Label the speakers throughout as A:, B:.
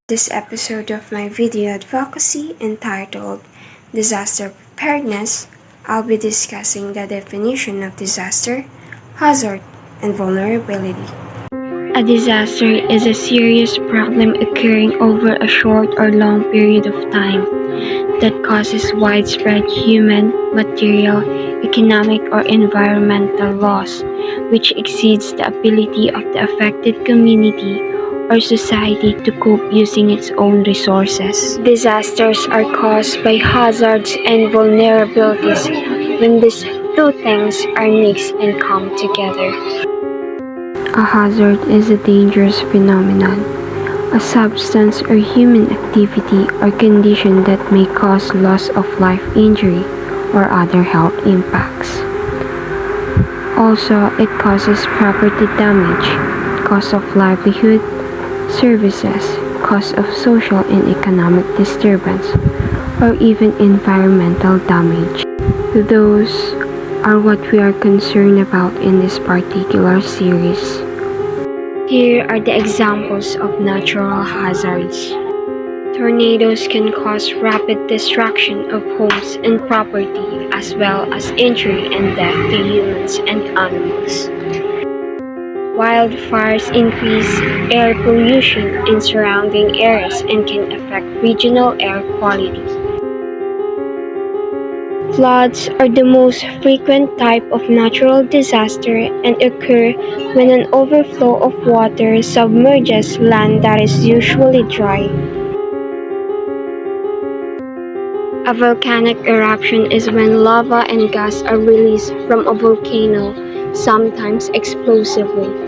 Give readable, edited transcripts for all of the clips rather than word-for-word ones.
A: This episode of my video advocacy entitled Disaster Preparedness, I'll be discussing the definition of disaster, hazard, and vulnerability. A disaster is a serious problem occurring over a short or long period of time that causes widespread human, material, economic, or environmental loss, which exceeds the ability of the affected community or society to cope using its own resources. Disasters are caused by hazards and vulnerabilities when these two things are mixed and come together. A hazard is a dangerous phenomenon, a substance or human activity or condition that may cause loss of life, injury, or other health impacts. Also, it causes property damage, cost of livelihood, services, cause of social and economic disturbance, or even environmental damage. Those are what we are concerned about in this particular series. Here are the examples of natural hazards. Tornadoes can cause rapid destruction of homes and property, as well as injury and death to humans and animals. Wildfires increase air pollution in surrounding areas and can affect regional air quality. Floods are the most frequent type of natural disaster and occur when an overflow of water submerges land that is usually dry. A volcanic eruption is when lava and gas are released from a volcano, sometimes explosively.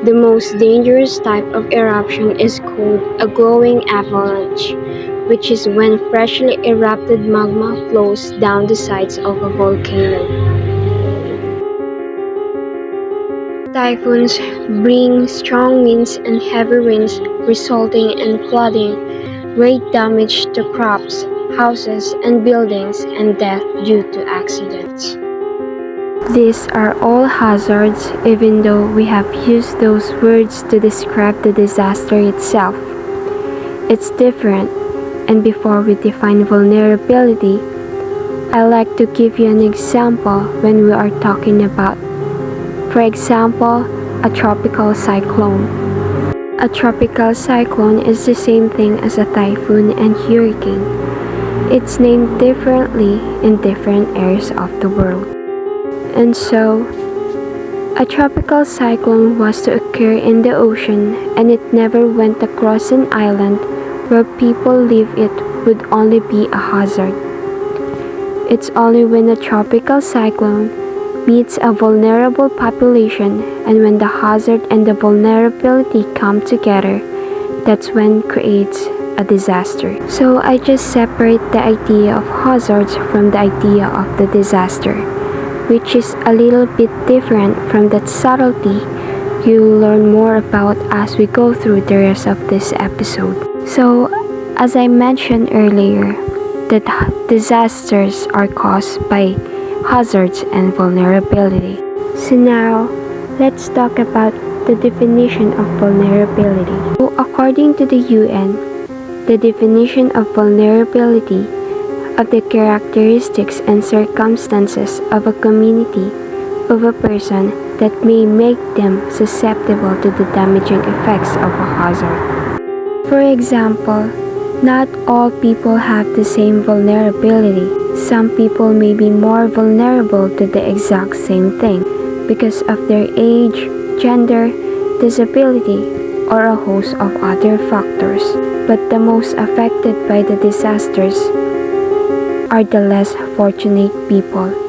A: The most dangerous type of eruption is called a glowing avalanche, which is when freshly erupted magma flows down the sides of a volcano. Typhoons bring strong winds and heavy rains, resulting in flooding, great damage to crops, houses, and buildings, and death due to accidents. These are all hazards, even though we have used those words to describe the disaster itself. It's different, and before we define vulnerability, I like to give you an example when we are talking about, for example, a tropical cyclone. A tropical cyclone is the same thing as a typhoon and hurricane. It's named differently in different areas of the world. And so, a tropical cyclone was to occur in the ocean, and it never went across an island where people live. It would only be a hazard. It's only when a tropical cyclone meets a vulnerable population, and when the hazard and the vulnerability come together, that's when it creates a disaster. So I just separate the idea of hazards from the idea of the disaster, which is a little bit different from that subtlety you'll learn more about as we go through the rest of this episode. So, as I mentioned earlier, that disasters are caused by hazards and vulnerability. So now, let's talk about the definition of vulnerability. So, according to the UN, the definition of vulnerability of the characteristics and circumstances of a community of a person that may make them susceptible to the damaging effects of a hazard. For example, not all people have the same vulnerability. Some people may be more vulnerable to the exact same thing because of their age, gender, disability, or a host of other factors. But the most affected by the disasters are the less fortunate people.